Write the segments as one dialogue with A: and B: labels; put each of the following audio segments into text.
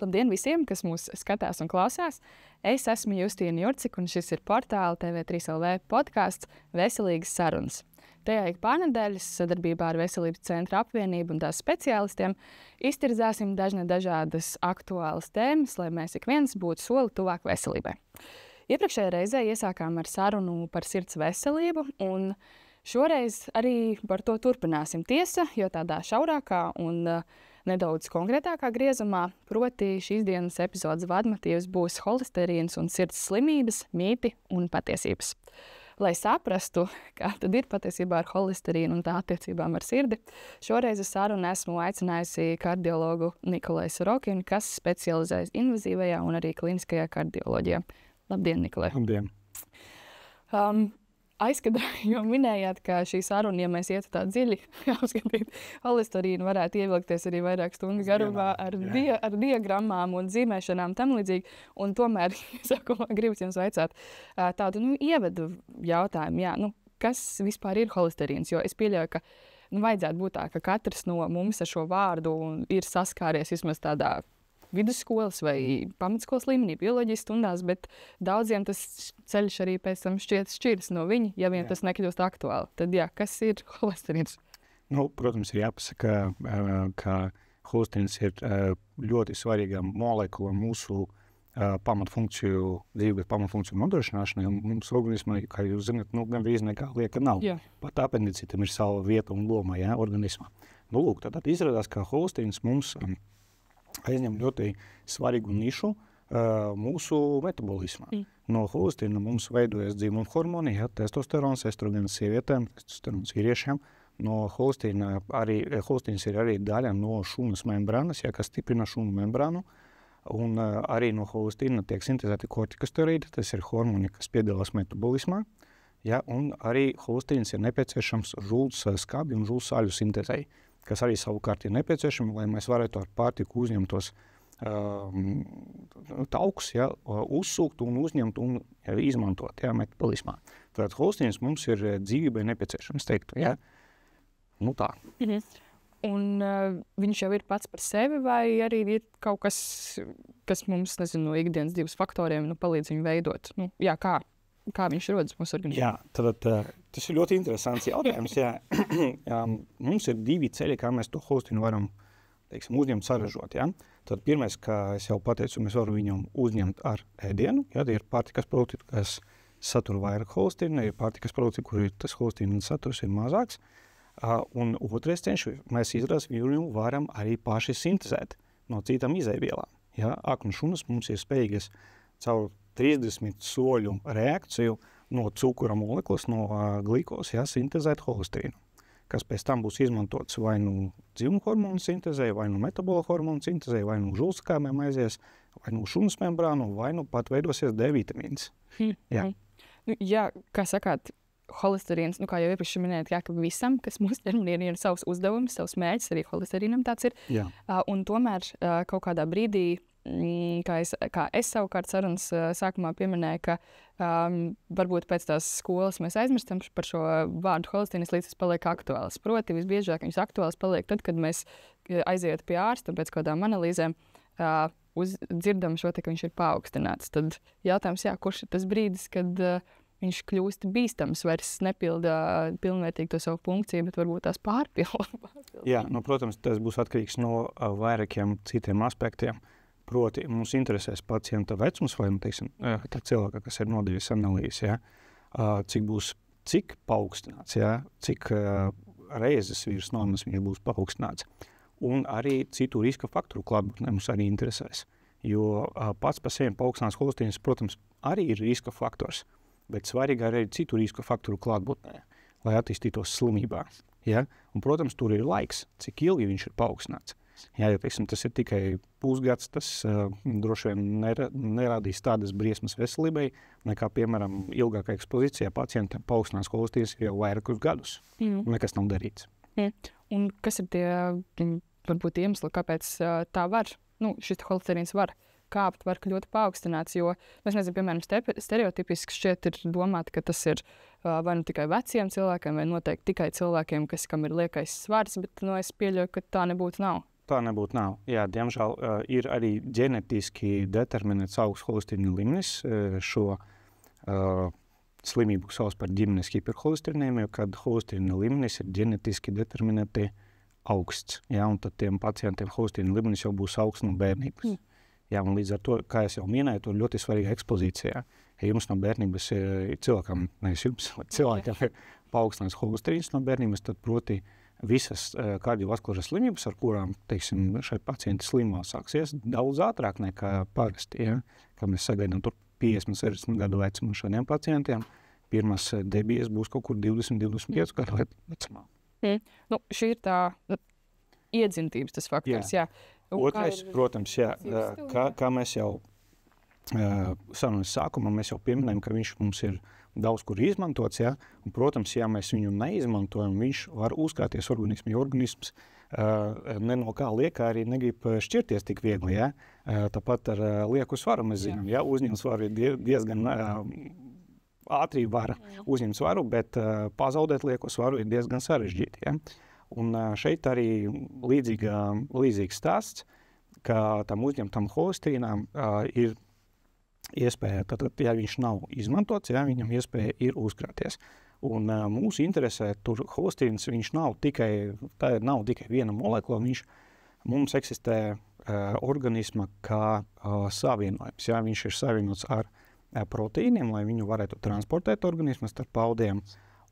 A: Labdien visiem, kas mūs skatās un klausās. Es esmu Justīna Jurcika, un šis ir portāla TV3LV podcasts Veselīgas sarunas. Tajā ik pārnedēļas sadarbībā ar Veselības centra apvienību un tās speciālistiem iztirzāsim dažādas aktuālas tēmas, lai mēs ik viens būtu soli tuvāk veselībai. Iepriekšējā reizē iesākām ar sarunu par sirds veselību, un šoreiz arī par to turpināsim. Tiesa, jo tādā šaurākā un nedaudz konkrētākā griezumā, proti šīs dienas epizodes vadmotīvs būs holesterīns un sirds slimības, mīti un patiesības. Lai saprastu, kā tad ir patiesībā ar holesterīnu un tā attiecībām ar sirdi, šoreiz uz sarunu esmu aicinājusi kardiologu Nikolai Sorokinu, kas specializējas invazīvajā un arī kliniskajā kardioloģijā. Labdien, Nikolai!
B: Labdien!
A: Aizskatā, jo minējāt, ka šī saruna, ja mēs ietu tā dziļi apskatīt, holesterīnu varētu ievilkties arī vairāk stundu garumā ar diagrammām un zīmēšanām tam līdzīgi. Un tomēr, sākumā gribu jums vaicāt tādu ievedu jautājumu, kas vispār ir holesterīns? Jo es pieļauju, ka vajadzētu būt tā, ka katrs no mums ar šo vārdu ir saskāries vismaz tādā vidusskolas vai pamatskolas līmenī, bioloģijas stundās, bet daudziem tas ceļš arī pēc tam šķiras no viņa, ja vien tas nekļūst aktuāli. Tad kas ir holesterīns?
B: Protams, ir jāpasaka, ka holesterīns ir ļoti svarīga molekula mūsu dzīves pamatfunkciju nodrošināšanai. Mums organismā, kā jūs zināt, gandrīz nekā lieka nav. Jā. Pat apendicitam ir sava vieta un loma organismā. Tad izrādās, ka holesterīns mums aizņem ļoti svarīgu nišu mūsu metabolismā. No holesterīna mums veidojas dzimuma hormoni, testosterons, estrogēns sievietēm, testosterons vīriešiem. No holesterīns ir arī daļa no šūnas membrānas, kas stiprina šūnu membrānu. Un arī no holesterīna tiek sintēzēti kortikosteroīdi, tas ir hormoni, kas piedalās metabolismā. Un arī holesterīns ir nepieciešams žults skābi un žults sāļu sintēzei, kas arī savukārt ir nepieciešami, lai mēs varētu ar pārtiku uzņemt tos taukus, uzsūkt un uzņemt un izmantot metabolismā. Tātad holesterīns mums ir dzīvībai nepieciešams, teiktu. Tā.
A: Un viņš jau ir pats par sevi, vai arī ir kaut kas, kas mums, no ikdienas dzīves faktoriem palīdz viņu veidot? Kā viņš rodas mūsu organismā?
B: Tas ir ļoti interesants jautājums. Mums ir divi ceļi, kā mēs to holesterīnu varam uzņemt, saražot. Tad pirmais, kā es jau pateicu, mēs varam viņu uzņemt ar ēdienu. Ir pārtikas produkti, kas satur vairāk holesterīna, ir pārtikas produkti, kur tas holesterīna saturs ir mazāks. Un otrais ceļš, mēs viņu varam arī paši sintezēt no citām izēvielām. Aknu šūnas mums ir spējīgas caur 30 soļu reakciju no cukura molekulas, no glikos, sintezēt holesterīnu, kas pēc tam būs izmantots vai dzimuma hormonu sintezē, vai metabola hormonu sintezē, vai žultskābēm aizies, vai šūnas membrānu, vai pat veidosies D vitamīns.
A: Kā sakāt, holesterīns, kā jau iepriekš minējāt, ka visam, kas mūsu ķermenī ir savs uzdevums, savs mērķis, arī holesterīnam tāds ir. Un tomēr kaut kādā brīdī, kā es savukārt sarunas sākumā pieminēju, ka varbūt pēc tās skolas mēs aizmirstam par šo vārdu holesterīns, līdz tas paliek aktuāls. Proti, visbiežāk viņš aktuāls paliek tad, kad mēs aiziet pie ārsta un pēc kādām analīzēm dzirdam šo ka viņš ir paaugstināts. Tad jautājums, kurš ir tas brīdis, kad viņš kļūst bīstams, vairs nepilda pilnvērtīgi to savu funkciju, bet varbūt tās pārpilda.
B: Protams, tas būs atkarīgs no vairākiem citiem aspektiem. Proti, mums interesēs pacienta vecums vai, tā cilvēka, kas ir nodevis analīzi, cik paaugstināts, cik reizes virs normas viņš būs paaugstināts. Un arī citu riska faktoru klātbūtnē mums arī interesēs. Jo pats par sevi paaugstināts holesterīns, protams, arī ir riska faktors, bet svarīgi arī citu riska faktoru klātbūtnē, lai attīstītos slimībā. Un, protams, tur ir laiks, cik ilgi viņš ir paaugstināts. Tas ir tikai pusgads, tas droši vien nerādīs tādas briesmas veselībai, nekā, piemēram, ilgākā ekspozīcijā pacientam paaugstinās holesterīns jau vairākus gadus. Nekas nav darīts.
A: Un kas ir tie, varbūt, iemesli, kāpēc tā var, šis holesterīns var kāpt, var kļūt paaugstināts, jo mēs nezinām, piemēram, stereotipiski šķiet ir domāt, ka tas ir vai tikai veciem cilvēkiem, vai noteikti tikai cilvēkiem, kam ir liekais svars, bet es pieļauju, ka tā nebūtu nav.
B: tā nebūtu nav. Jā, diemžēl ir arī ģenetiski determinēts augsts holesterīna līmenis šo slimību sauc par ģimenes hiperholesterīnēmiju, kad holesterīna līmenis ir ģenetiski determinēti augsts. Jā, un tad tiem pacientiem holesterīna līmenis jau būs augsts no bērnības. Jā, un līdz ar to, kā es jau minēju, tur ļoti svarīga ekspozīcija. Ja jums no bērnības cilvēkam, nevis jums, cilvēkam ir paaugstināts holesterīns no bērnības, tad proti visas kardiovaskulāras slimības, ar kurām, teiksim, šai pacienti slimā sāksies daudz ātrāk nekā parasti, ja? Kad mēs sagaidām tur 50-60 gadu vecumā šādiem pacientiem, pirmās debijas būs kaut kur 20-25 gadu vecumā.
A: Nu, šī ir tā iedzimtības tas faktors, jā.
B: Otrais, protams, jā, kā mēs jau sarunas sākumā mēs jau pieminējam, ka viņš mums ir daudz kur izmantots, ja? Un, protams, ja mēs viņu neizmantojam, viņš var uzkrāties organismu, jo organisms ne no kā liekā arī negrib šķirties tik viegli, ja? Tāpat ar lieku svaru mēs zinām, ja? Uzņemt svaru ir diezgan ātri var uzņemt svaru, bet pazaudēt lieku svaru ir diezgan sarežģīti, ja? Un šeit arī līdzīgs stāsts, ka tam uzņemtam holesterīnam ir iespēja, tad, ja viņš nav izmantots, ja, viņam iespēja ir uzkrāties. Un mūsu interesē tur holesterīns, viņš nav tikai viena molekula, viņš mums eksistē organisma kā savienojums. Ja, viņš ir savienots ar proteīniem, lai viņu varētu transportēt organismu starp paudiem,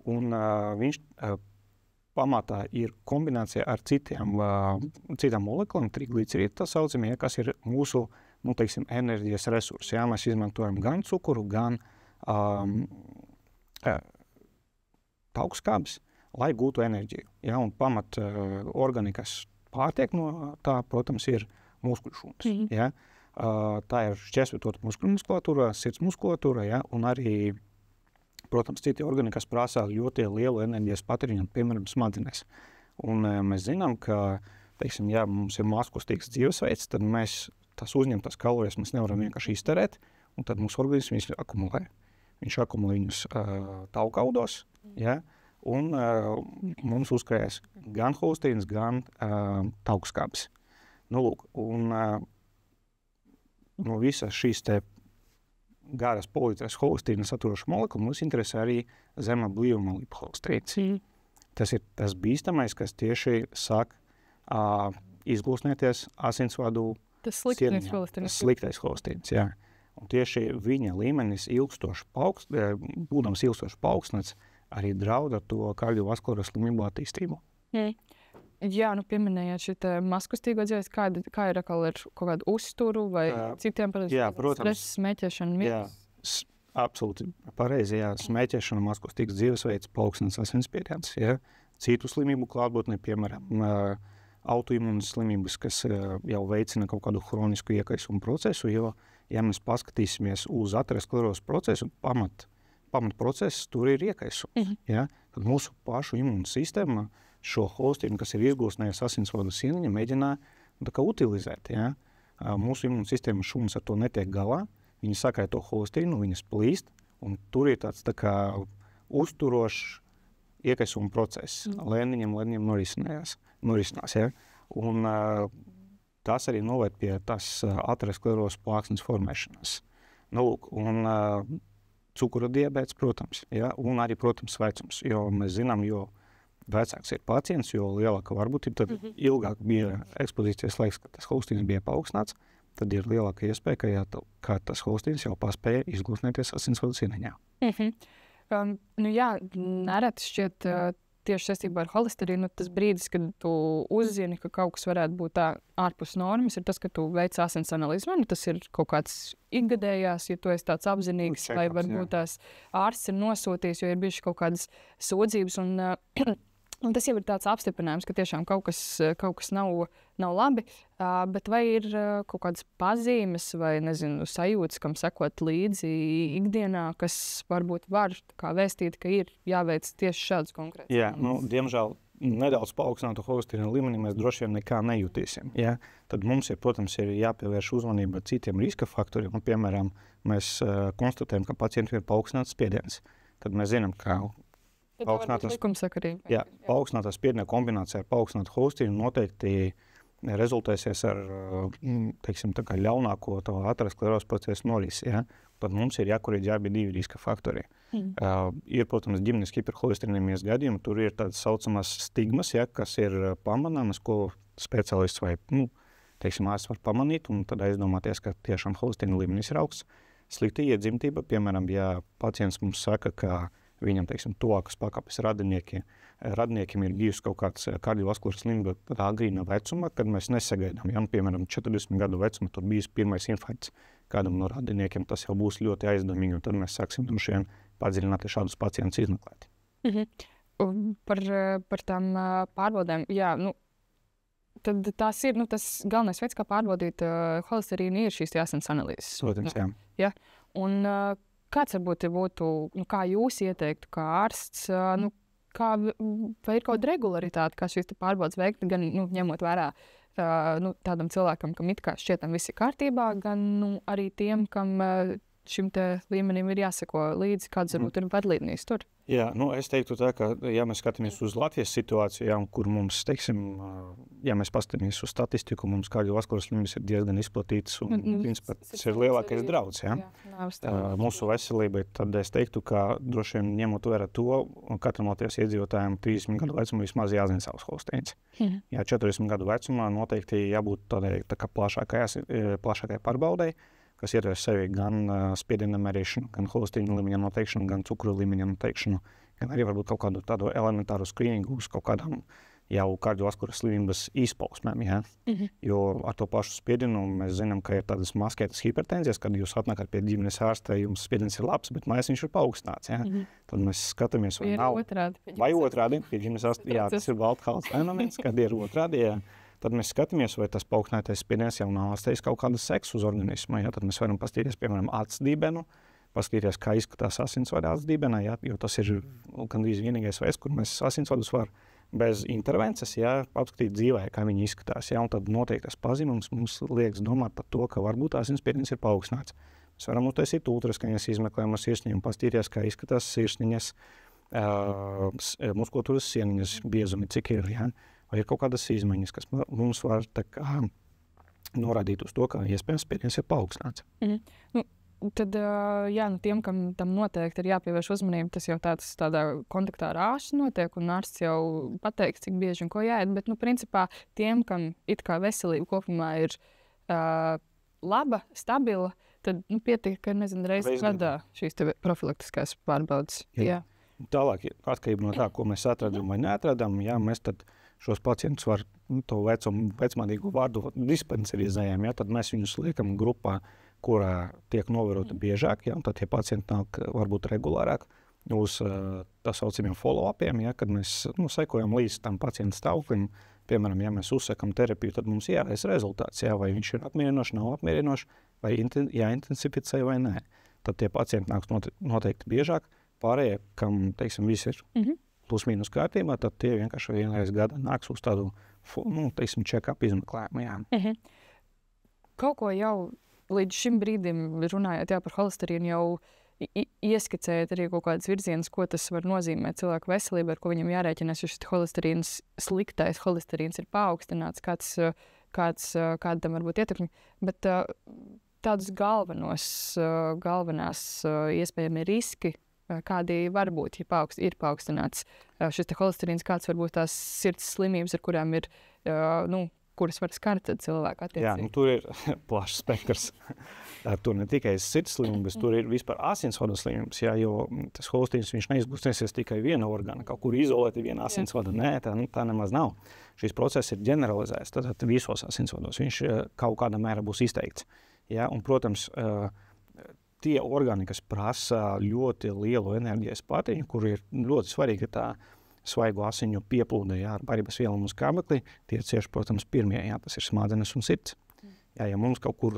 B: un viņš pamatā ir kombinācija ar citām molekulām, triglicerīdi tā saucamie, kas ir mūsu enerģijas resursi. Jā, mēs izmantojam gan cukuru, gan taukskābes, lai gūtu enerģiju. Jā, un pamat organi, kas pārtiek no tā, protams, ir muskuļšūnas. Jā. Tā ir šķērsvietota muskulatūra, sirds muskulatūra, jā, un arī, protams, citi organi, kas prasā ļoti lielu enerģijas patēriņu, piemēram, smadzenēs. Un mēs zinām, ka, teiksim, ja mums ir mazkustīgs dzīvesveids, tad mēs tās uzņemtās kalorijas mēs nevaram vienkārši izterēt, un tad mūsu organisms viņus akumulē. Viņš akumulē viņus taukaudos, ja, un mums uzkrājas gan holesterīns, gan taukskābes. Nu, lūk, un no visas šīs te garas polītrais holesterīna saturoša molekula mums interesē arī zema blīvuma lipholesterīns. Tas ir tas bīstamais, kas tieši sāk izglūsnēties asinsvadu
A: tas sliktais holesterīns.
B: Sliktais holesterīns, jā. Un tieši viņa līmenis būdams ilgstoši paaugstināts, arī draud ar to kardiovaskulāro slimību attīstību.
A: Jā, nu pieminējāt šitā mazkustīgo dzīves, kā ir atkal ar kaut kādu uzturu vai citiem, stress, smēķēšanu?
B: Jā, absolūti pareizi, jā, smēķēšana, mazkustīgs dzīvesveids, paaugstināts asinsspiediens, jā. Citu slimību klātbūtnē, piemēram, autoimūnas slimības, kas jau veicina kaut kādu hronisku iekaisumu procesu, jo, ja mēs paskatīsimies uz aterosklerozu procesu, pamat process, tur ir iekaisums. Ja? Tad mūsu pašu imūnas sistēma šo holesterīnu, kas ir izglūsnējies asinsvadu sieniņa, mēģina utilizēt. Ja? Mūsu imūnas sistēma šūnas ar to netiek galā, viņi sakrāja to holesterīnu, viņas plīst, un tur ir tāds tā kā uzturošs iekaisuma process. Lēniņam norisinās. Ja? Un tas arī noved pie tās aterosklerozes plāksnes formēšanās. Nu, lūk, un cukura diabēts, protams, ja? Un arī, protams, vecums, jo mēs zinām, jo vecāks ir pacients, jo lielāka varbūtība, tad ilgāk bija ekspozīcijas laiks, kad tas holesterīns bija paaugstināts, tad ir lielāka iespēja, ka tas holesterīns jau paspēja izglūsnēties asinsvadu sieniņā.
A: Nu jā, nereti šķiet tieši saistībā ar holesterīnu, tas brīdis, kad tu uzzini, ka kaut kas varētu būt tā ārpus normas, ir tas, ka tu veic asins analīzi. Tas ir kaut kāds ikgadējās, ja tu esi tāds apzinīgs, vai varbūt tās ārsts ir nosūtījis, jo ir bijuši kaut kādas sodzības, un tas jau ir tāds apstiprinājums, ka tiešām kaut kas nav labi, bet vai ir kaut kādas pazīmes vai, nezinu, sajūtas, kam sekot līdzi ikdienā, kas varbūt var kā vēstīt, ka ir jāveic tieši šāds konkrēts?
B: Jā, diemžēl nedaudz paaugstinātu holesterīna līmenī mēs droši vien nekā nejūtīsim. Ja? Tad mums ir jāpievērš uzmanība citiem riska faktoriem. Un, piemēram, mēs konstatējam, ka pacientam ir paaugstināts spiediens. Tad mēs zinām, ka paaugstinātā spiediena kombinācijā ar paaugstinātu holesterīnu noteikti rezultēsies ar, teiksim, tā kā ļaunāko to aterosklerozes procesu norisi, ja? Tad mums ir jākorīģē abi divi riska faktori. Ir, protams, ģimenes hiperholesterīnēmijas gadījumi, tur ir tādas saucamās stigmas, ja, kas ir pamanāmas, ko speciālists vai, teiksim, ārsts var pamanīt, un tad aizdomāties, ka tiešām holesterīna līmenis ir augsts. Slikta iedzimtība, piemēram, ja pacients mums saka, ka viņam, teiksim, tuvākas pakāpes radiniekiem ir bijusi kaut kāds kardiovaskulārs slimība tādā agrīnā vecumā, kad mēs nesagaidām. Ja, piemēram, 40 gadu vecumā tur bijis pirmais infarkts kādam no radiniekiem, tas jau būs ļoti aizdomīgi, un tad mēs sāksim droši vien padziļināti šādus pacientus izmeklēt.
A: Par tām pārbaudēm, jā, tad tās ir, tas galvenais veids, kā pārbaudīt holesterīnu, ir šīs asins analīzes.
B: Protams, jā.
A: Ja? Un kāds varbūt būtu, kā jūs ieteiktu, kā ārsts, vai ir kaut kāda regularitāte, kā šīs pārbaudes veikt, gan ņemot vērā tādam cilvēkam, kam it kā šķietam viss ir kārtībā, gan arī tiem, kam šim te līmenim ir jāseko līdzi, kādas varbūt ir vadlīnijas tur?
B: Jā, es teiktu tā, ka, ja mēs skatāmies uz Latvijas situāciju, ja, kur mums, teiksim, ja mēs paskatāmies uz statistiku, mums kardiovaskulāras slimības ir diezgan izplatītas un principā tas ir lielākais draudz, ja. Mūsu veselībai, tad es teiktu, ka droši vien ņemot vērā to, katram Latvijas iedzīvotājiem 30 gadu vecumā vismaz jāzina savs holesterīns. Ja 40 gadu vecumā noteikti jābūt tādai tā kā plašākai pārbaudei, kas ietver sevi gan spiediena mērīšanu, gan holesterīna līmeņa noteikšanu, gan cukuru līmeņa noteikšanu, gan arī varbūt kaut kādu tādu elementāru skrīningu uz kaut kādām jau kardiovaskulāras slimības izpausmēm. Ja? Jo ar to pašu spiedienu mēs zinām, ka ir tādas maskētas hipertenzijas, kad jūs atnākat pie ģimenes ārsta, jums spiediens ir labs, bet mājās viņš ir paaugstināts. Ja? Tad mēs skatāmies, vai nav. Vai otrādi, pie ģimenes ārsta, jā, tas ir Baltkalns fenomens, kad ir otrādi, jā. Tad mēs skatāmies, vai tas paaugstinātais spiediens jau nav atstājis kaut kādu seksu uz organismu. Ja? Tad mēs varam paskatīties, piemēram, atsdībenu, paskatīties, kā izskatās asinsvada atsdībenā, ja? Jo tas ir gandrīz vienīgais veids, kur mēs asinsvadus var bez intervences, ja? Apskatīt dzīvē, kā viņi izskatās. Ja? Un tad noteikti tas pazīmums mums liekas domāt par to, ka varbūt asinsspiediens ir paaugstināts. Mēs varam uztaisīt ultraskaņas izmeklējumu sirsniņu, paskatīties, kā izskatās sirsniņas, muskultūras sieniņas biezumi, cik ir, ja? Vai ir kaut kādas izmaiņas, kas mums var norādīt uz to, ka iespējams spiediens ir paaugstināts.
A: Tad, tiem, kam tam noteikti ir jāpievērš uzmanība, tas jau tādā kontaktā ar ārstu notiek, un ārsts jau pateiks, cik bieži un ko jāiet, bet, principā, tiem, kam it kā veselība kopumā ir laba, stabila, tad, pietiek, ka, reizes gadā šīs te profilaktiskās pārbaudes. Jā.
B: Tālāk, atkarībā no tā, ko mēs atradām vai neatradām, mēs tad šos pacientus var to vecmādīgu vārdu dispenserizējam, ja, tad mēs viņus liekam grupā, kurā tiek novērota biežāk, ja, un tad tie pacienti nāk varbūt regulārāk uz tā saucamiem follow-upiem, ja, kad mēs sekojam līdz tam pacientu stāvoklim. Piemēram, ja mēs uzsakam terapiju, tad mums jāredz rezultāts, ja, vai viņš ir apmierinošs, nav apmierinošs, vai jāintensificē vai nē. Tad tie pacienti nāks noteikti biežāk, pārējie, kam, teiksim, viss ir plus mīnus kārtībā, tad tie vienkārši vienreiz gadā nāks uz tādu, teiksim, check-up izmeklējumu. Jā.
A: Kaut ko jau līdz šim brīdim runājot par holesterīnu, jau ieskicējat arī kaut kādas virzienas, ko tas var nozīmēt cilvēku veselībai, ar ko viņam jārēķinās, jo šis sliktais holesterīns ir paaugstināts, kāda tam var būt ietekme. Bet tādus galvenās iespējami riski, kādi var būt, ja ir paaugstināts šis holesterīns, kāds var būt tās sirds slimības, ar kurām ir, kuras var skart cilvēku attiecīgi.
B: Jā, tur ir plašs spektrs. Tur ne tikai sirds slimības, tur ir vispār asinsvadu slimības, jo tas holesterīns viņš neizgūstēsies tikai viena orgāna, kaut kur izolēti viena asinsvada. Nē, tā nemaz nav. Šis process ir ģeneralizēts, tad visos asinsvados viņš kaut kādā mērā būs izteikts. Ja? Un, protams, tie orgāni, kas prasa ļoti lielu enerģijas patēriņu, kur ir ļoti svarīga tā svaigo asiņu pieplūde, ar barības vielām uz kābeklī, tie cieši, protams, pirmie, tas ir smadzenes un sirds. Ja mums kaut kur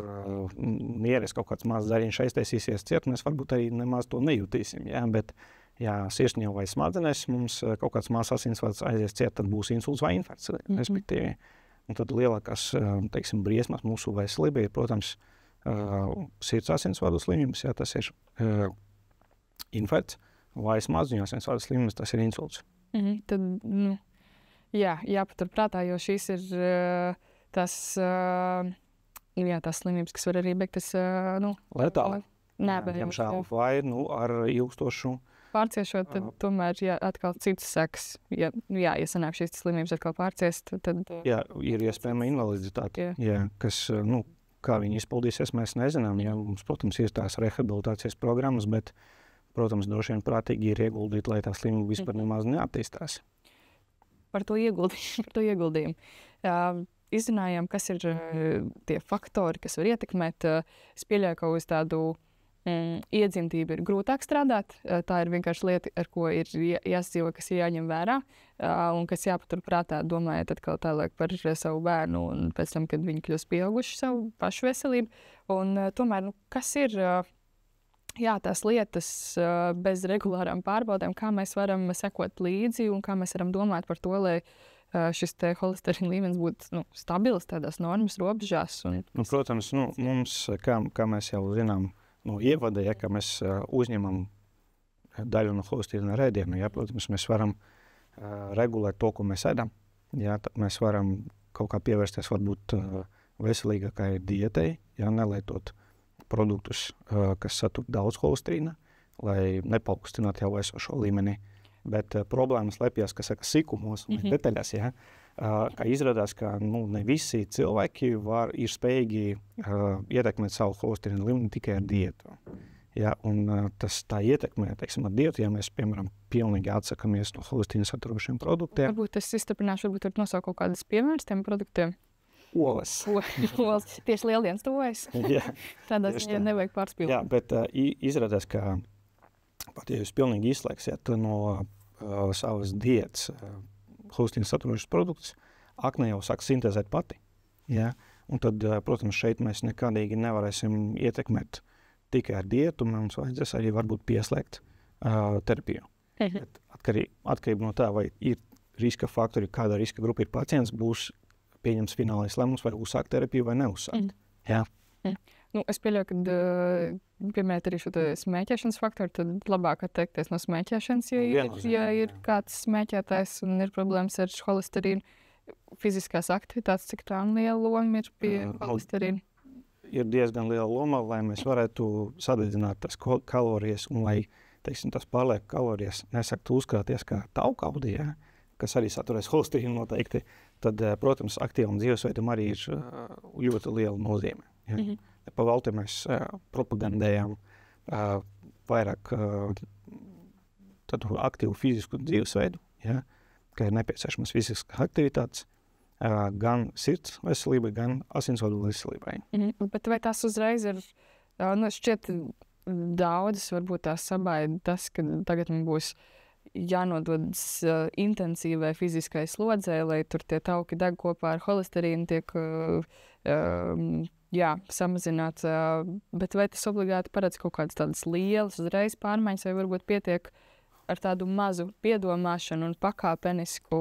B: nieres kaut kāds mazs zariņš aiztaisīsies ciet, mēs varbūt arī nemaz to nejutīsim, bet sirsniņā vai smadzenēs mums kaut kāds mazs asinsvads aizies ciet, tad būs insults vai infarkts, respektīvi. Un tad lielākās, teiksim, briesmas mūsu veselībai ir, protams, sirds asinsvadu slimības, tas ir infarkts, vai smadzeņu asinsvadu slimības, tas ir insults.
A: Tad, jāpaturprātā, jo šīs ir tās slimības, kas var arī beigties
B: letāli.
A: Diemžēl.
B: Vai ar ilgstošu
A: Pārciešot, tad tomēr atkal citas sekas. Ja sanāk šīs slimības atkal pārciest, tad...
B: Jā, ir iespējama invaliditāte. Jā, kas, kā viņi izpildīsies, mēs nezinām. Jā, mums, protams, ir tās rehabilitācijas programmas, bet, protams, droši vien prātīgi ir ieguldīt, lai tā slimība vispār nemaz neattīstās.
A: Par to ieguldījumu. Izrunājām, kas ir tie faktori, kas var ietekmēt. Es pieļauju, ka uz tādu iedzimtību ir grūtāk strādāt. Tā ir vienkārši lieta, ar ko ir jāsadzīvo, kas ir jāņem vērā un kas jāpatur prātā, domājot atkal tālāk par savu bērnu un pēc tam, kad viņi kļūst pieauguši savu pašu veselību. Un tomēr, kas ir tās lietas bez regulārām pārbaudēm, kā mēs varam sekot līdzi un kā mēs varam domāt par to, lai šis holesterīna līmenis būtu stabils tādās normas robežās.
B: Protams, mums, kā mēs jau zinām, ievada, ka mēs uzņemam daļu no holesterīna rēdiena. Protams, mēs varam regulēt to, ko mēs ēdam. Tad mēs varam kaut kā pievērsties varbūt veselīgākai dietei, nelietot produktus, kas satur daudz holesterīna, lai nepaukstinātu jau esošo līmeni. Bet problēmas slēpjas, kas saka, sīkumos un detaļās. Kā izrādās, ka ne visi cilvēki ir spējīgi ietekmēt savu holesterīna līmeni tikai ar dietu. Tā ietekmē, teiksim, ar dietu, ja mēs, piemēram, pilnīgi atsakamies no holesterīna saturošiem produktiem.
A: Varbūt es izturpināšu, varbūt var nosaukt kaut kādas piemēras tiem produktiem.
B: Olas.
A: Tieši lieldienas tuvojas. Tādā ziņā nevajag pārspīlēt.
B: Jā, bet izrādās, ka pat ja jūs pilnīgi izslēgsiet no savas dietas holesterīna saturošus produktus, akne jau sāk sintēzēt pati. Un tad, protams, šeit mēs nekādīgi nevarēsim ietekmēt tikai ar dietu, mums vajadzēs arī varbūt pieslēgt terapiju. Atkarība no tā, vai ir riska faktori, kāda riska grupa ir pacients, būs pieņems finālais lēmums, vai uzsākt terapiju vai neuzsākt.
A: Es pieļauju, ka piemērt arī šo smēķēšanas faktoru, tad labāk atteikties no smēķēšanas, ja ir kāds smēķētājs un ir problēmas ar holesterīnu. Fiziskās aktivitātes, cik tā liela loma ir pie holesterīna?
B: Ir diezgan liela loma, lai mēs varētu sadedzināt tās kalorijas un lai, teiksim, tās pārlieku kalorijas nesaktu uzkrāties kā taukaudi, kas arī saturēs holesterīnu noteikti, tad, protams, aktīvam dzīvesveidam arī ir ļoti liela nozīme. Pavalti mēs propagandējam vairāk tādu aktīvu fizisku dzīvesveidu, ka ir nepieciešamas fiziskas aktivitātes, gan sirds veselībai, gan asinsvadu veselībai.
A: Bet vai tās uzreiz ir, šķiet daudzas, varbūt tās sabaida tas, ka tagad man būs jānododas intensīvai fiziskai slodzei, lai tur tie tauki deg kopā ar holesterīnu, tiek samazināts. Bet vai tas obligāti paredz kaut kādas tādas lielas uzreiz pārmaiņas, vai varbūt pietiek ar tādu mazu piedomāšanu un pakāpenisku?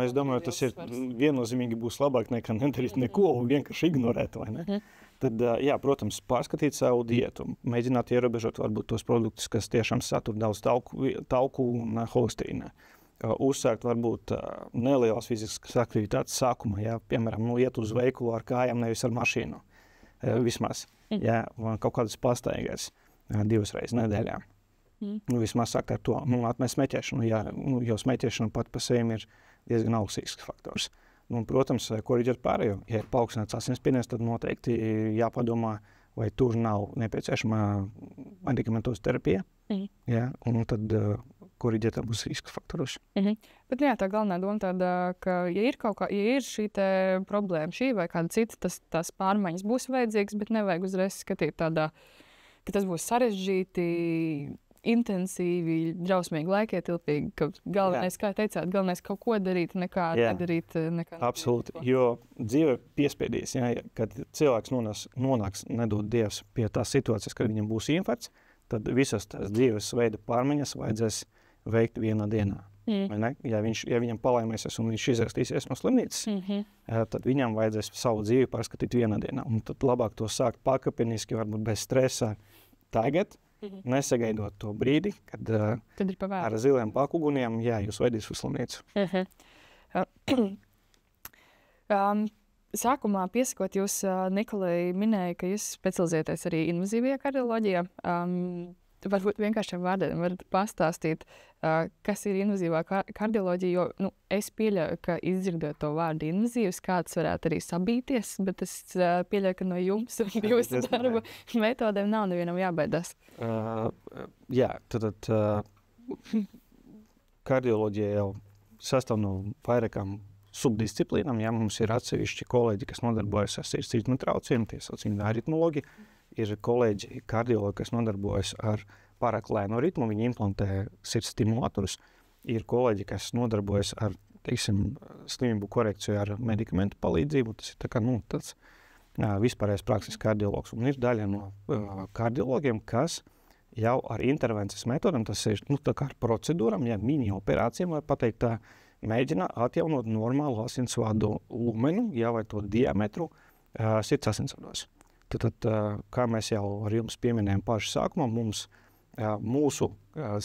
B: Es domāju, tas ir viennozīmīgi būs labāk nekā nedarīt neko un vienkārši ignorēt, vai ne? Tad, protams, pārskatīt savu dietu, mēģināt ierobežot varbūt tos produktus, kas tiešām satur daudz tauku un holesterīna. Uzsākt varbūt nelielas fiziskas aktivitātes sākumā, piemēram, iet uz veikalu ar kājām, nevis ar mašīnu, vismaz, kaut kādas pastaigas 2 reizes nedēļā. Vismaz sākt ar to, atmest smēķēšanu, jo smēķēšana pat pa sevi ir diezgan augstīgs faktors. Protams, koriģēt pārējo, ja ir paaugstināts asinsspiediens, tad noteikti jāpadomā, vai tur nav nepieciešama medikamentoza terapija, un tad koriģēt abus riska faktorus.
A: Bet tā galvenā doma tāda, ka ja ir šī problēma, šī vai kāda cita, tās pārmaiņas būs vajadzīgas, bet nevajag uzreiz skatīt tādā, ka tas būs sarežģīti, intensīvi, drausmīgi, laikietilpīgi, ka galvenais, kā teicāt, galvenais kaut ko darīt, nekā nedarīt.
B: Absolūti, jo dzīve piespiedīs, kad cilvēks nonāks, nedod Dievs, pie tās situācijas, kad viņam būs infarkts, tad visas tās dzīves veida pārmaiņas vajadzēs veikt vienā dienā. Ja viņam palaimēsies un viņš izrakstīsies no slimnīcas, tad viņam vajadzēs savu dzīvi pārskatīt vienā dienā. Un tad labāk to sākt pakāpeniski, varbūt bez stresa tagad, nesagaidot to brīdi, kad ar ziliem pakuguniem, jūs vedīs uz slimnīcu.
A: Sākumā piesakot, jūs, Nikolai, minēja, ka jūs specializēties arī invazīvajā kardioloģijā. Varbūt vienkāršiem vārdiem varat pastāstīt, kas ir invazīvā kardioloģija, jo es pieļauju, ka izdzirdot to vārdu invazīvs, kāds varētu arī sabīties, bet es pieļauju, ka no jums un jūsu darba metodēm nav nevienam jābaidās.
B: Jā, tad kardioloģija jau sastāv no vairākām subdisciplīnām. Jā, mums ir atsevišķi kolēģi, kas nodarbojas ar sirds ritmu traucējumiem, tie sauc viņu aritmologi. Ir kolēģi kardiologi, kas nodarbojas ar pārāk lēno ritmu, viņi implantē sirds stimulatorus. Ir kolēģi, kas nodarbojas ar, slimību korekciju ar medikamentu palīdzību. Tas ir tāds vispārējais prakses kardiologs. Un ir daļa no kardiologiem, kas jau ar intervences metodām, tas ir tā kā ar procedūram, mini operācijām, var pateikt tā, mēģina atjaunot normālu asinsvadu lumenu, vai to diametru sirds asinsvados. Tad, kā mēs jau ar jums pieminējām paši sākumā, mūsu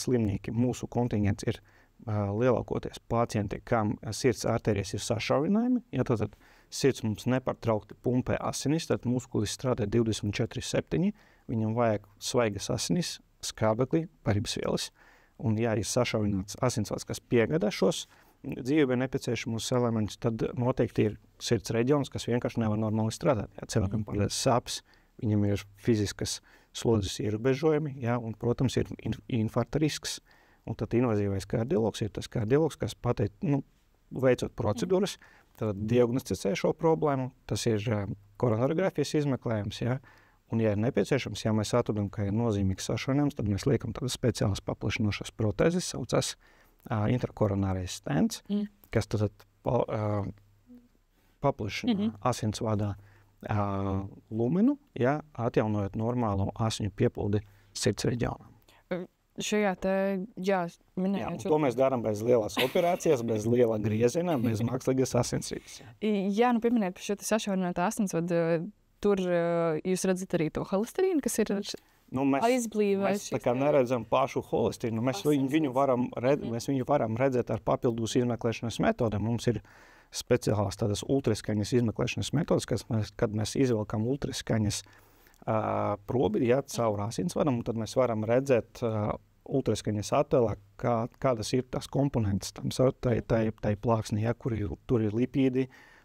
B: slimnieki, mūsu kontingents ir lielākoties pacienti, kam sirds arterijas ir sašaurinājumi. Tad sirds mums nepārtraukti pumpē asinis, tad muskulis strādā 24/7, viņam vajag svaigas asinis, skābeklī, paribsvielas. Un, ja ir sašaurināts asinsvads, kas piegādā šos dzīvībai nepieciešamos elementus, tad noteikti ir sirds reģions, kas vienkārši nevar normāli strādāt. Cilvēkam parādās sāpes, viņam ir fiziskas slodzes ierobežojumi, un, protams, ir infarkta risks. Un tad invazīvais kardiologs ir tas kardiologs, kas veicot procedūras, tad diagnosticē šo problēmu. Tas ir koronarogrāfijas izmeklējums, un, ja ir nepieciešams, ja mēs atrodam, ka ir nozīmīgs sašaurinājums, tad mēs liekam tādas speciālas paplašinošas protēzes, saucas intrakoronārais stents, kas tad paplašina asinsvadā lumenu, atjaunojot normālu asiņu piepildi sirds reģionā.
A: Šajā minējāt.
B: To mēs darām bez lielas operācijas, bez liela grieziena, bez mākslīgas asinsrites.
A: Pieminēt par šo sašaurinātu asinsvadu, tur jūs redzat arī to holesterīnu, kas ir aizblīvēs.
B: Mēs neredzam pašu holesterīnu. Mēs viņu varam redzēt ar papildus izmeklēšanas metodēm. Mums ir speciālās tādas ultraskaņas izmeklēšanas metodas, kad mēs izvelkam ultraskaņas probi caur asinsvadam, un tad mēs varam redzēt ultraskaņas attēlā, kādas ir tās komponentes tai plāksnī, tur ir lipīdi,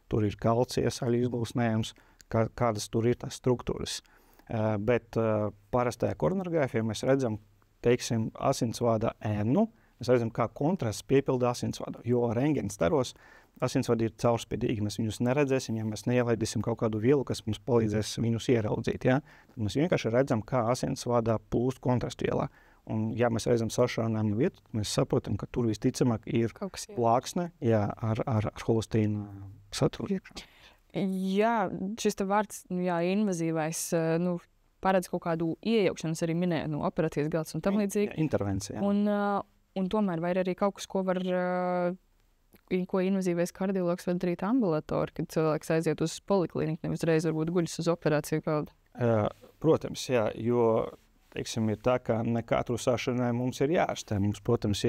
B: tur ir kalcija saļu izlūsnējums, kādas tur ir tās struktūras. Bet parastajā koronarogrāfijā mēs redzam, asinsvada ēnu, mēs redzam, kā kontrasts piepilda asinsvadu, jo rentgena staros asinsvadi ir caurspīdīgi, mēs viņus neredzēsim, ja mēs neielaidīsim kaut kādu vielu, kas mums palīdzēs viņus ieraudzīt. Mēs vienkārši redzam, kā asinsvadā plūst kontrastvielā. Un, ja mēs redzam sašaurinājumu vietu, tad mēs saprotam, ka tur visticamāk ir plāksne ar holesterīnu saturu iekšā.
A: Jā, šis vārds invazīvais paredz kaut kādu iejaukšanos, arī minēja operatīvas galds un tam līdzīgi.
B: Intervencija.
A: Un tomēr vai ir arī kaut kas, ko invazīvais kardiologs var darīt ambulatori, kad cilvēks aiziet uz polikliniku, nevis reiz varbūt guļas uz operāciju galda?
B: Protams, jo ir tā, ka ne katru sašaurinājumu mums ir jāārstē. Mums, protams,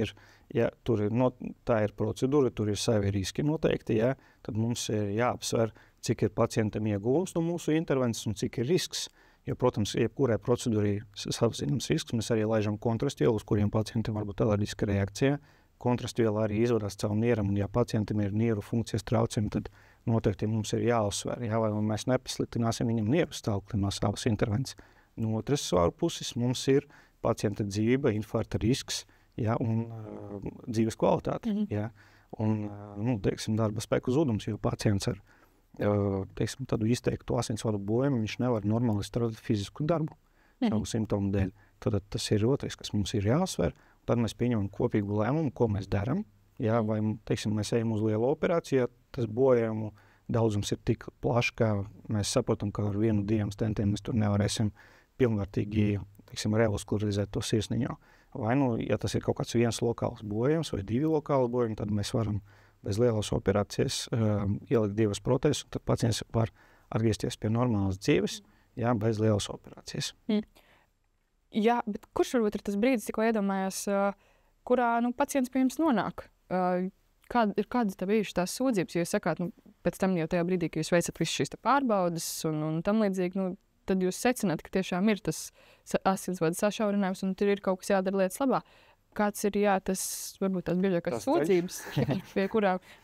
B: tā ir procedūra, tur ir savi riski noteikti, tad mums ir jāapsver, cik ir pacientam ieguvums no mūsu intervences un cik ir risks. Jo, protams, jebkurai procedūrai ir savs zināms risks. Mēs arī laižam kontrastvielu, uz kuriem pacientiem var būt alerģiska reakcija. Kontrastviela arī izvadās caur nieram, un ja pacientam ir nieru funkcijas traucējumi, tad noteikti mums ir jāuzsver, vai mēs nepasliktināsim viņam nieru stāvokli no savas intervences. No otras puses mums ir pacienta dzīvība, infarkta risks, un dzīves kvalitāte. Un, darba spēku zudums, jo pacients ar tādu izteiktu asinsvadu bojājumu, viņš nevar normāli strādāt fizisku darbu savu simptomu dēļ. Tad tas ir otrais, kas mums ir jāuzsver. Tad mēs pieņemam kopīgu lēmumu, ko mēs darām. Vai mēs ejam uz lielu operāciju, ja tas bojājumu daudzums ir tik plašs, ka mēs saprotam, ka ar 1-2 stentiem mēs tur nevarēsim pilnvērtīgi revaskularizēt to sirsniņu. Vai ja tas ir kaut kāds viens lokāls bojājums vai 2 lokāli bojājumi, tad mēs varam bez lielas operācijas ielikt 2 protēzes, un tad pacients var atgriezties pie normālas dzīves, bez lielas operācijas.
A: Jā, bet kurš varbūt ir tas brīdis, tikko iedomājās, kurā pacients pie jums nonāk? Kādas tev bijušas tās sūdzības? Jo jūs sakāt, pēc tam jau tajā brīdī, kad jūs veicat visu šīs pārbaudes un tam līdzīgi, nu, tad jūs secināt, ka tiešām ir tas asinsvadu sašaurinājums un tur ir kaut kas jādara lietas labā. Kāds ir tas varbūt tās biežākās sūdzības,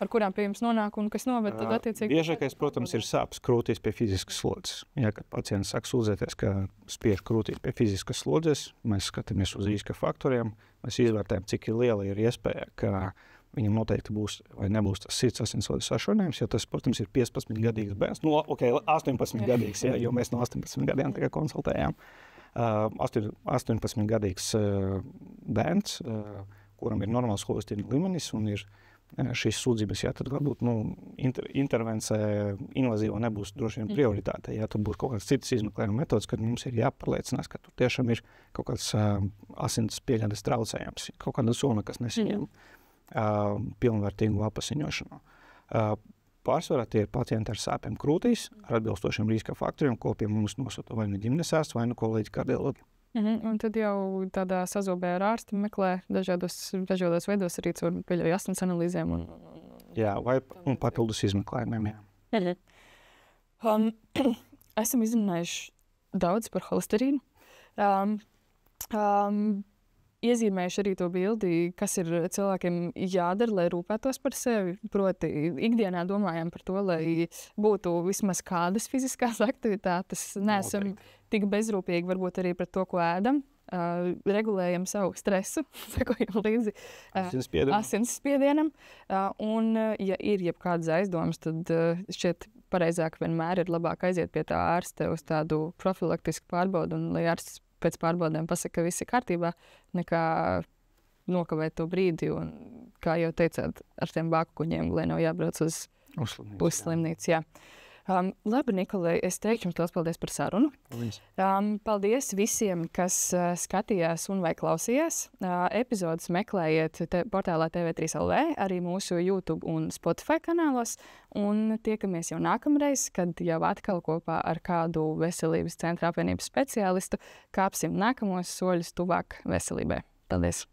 A: ar kurām pie jums nonāk un kas noved tad attiecīgi?
B: Biežākais, protams, ir sāpes krūtīs pie fiziskas slodzes. Ja, kad pacients sāk sūdzēties, ka spiež krūtīs pie fiziskas slodzes, mēs skatāmies uz riska faktoriem, mēs izvērtējam, cik liela ir iespēja, ka viņam noteikti būs vai nebūs tas sirds asinsvadu sašaurinājums, jo tas, protams, ir 15-gadīgs bērns. 18-gadīgs, ja, jo mēs no 18 gadiem tikai konsultējām. 18-gadīgs bērns, kuram ir normāls holesterīna līmenis un ir šīs sūdzības, tad varbūt intervence invazīva nebūs droši vien prioritāte. Ja tur būs kaut kāds citas izmeklējuma metodas, kad mums ir jāpārliecinās, ka tur tiešām ir kaut kāds asins piegādes traucējums, kaut kāda zona, kas nesaņem pilnvērtīgu apasiņošanu. Pārsvarā tie ir pacienti ar sāpēm krūtīs, ar atbilstošiem riska faktoriem, ko pie mums nosūta vai nu ģimenes ārsts, vai nu kolēģi kardiologi.
A: Un tad jau tādā sazobē ar ārstu meklē dažādos veidos arī caur pieļauju asins analīzēm.
B: Jā, vai papildus izmeklējumiem. Jā.
A: Esam izrunājuši daudz par holesterīnu. Iezīmējuši arī to bildi, kas ir cilvēkiem jādara, lai rūpētos par sevi. Proti, ikdienā domājam par to, lai būtu vismaz kādas fiziskās aktivitātes. Neesam tik bezrūpīgi varbūt arī par to, ko ēdam. Regulējam savu stresu, sekojam līdzi asinsspiedienam. Un, ja ir jebkādas aizdomas, tad šķiet pareizāk vienmēr ir labāk aiziet pie tā ārste uz tādu profilaktisku pārbaudu, un lai ārsts pēc pārbaudēm pasaka, ka viss ir kārtībā, nekā nokavēt to brīdi. Un, kā jau teicāt, ar tiem bākuņiem, lai nav jābrauc uz slimnīcu. Jā. Labi, Nikolai, es teikšu jums paldies par sarunu. Paldies visiem, kas skatījās un vai klausījās. Epizodes meklējiet portālā TV3LV, arī mūsu YouTube un Spotify kanālos. Un tiekamies jau nākamreiz, kad jau atkal kopā ar kādu veselības centra apvienības speciālistu kāpsim nākamos soļus tuvāk veselībai. Paldies!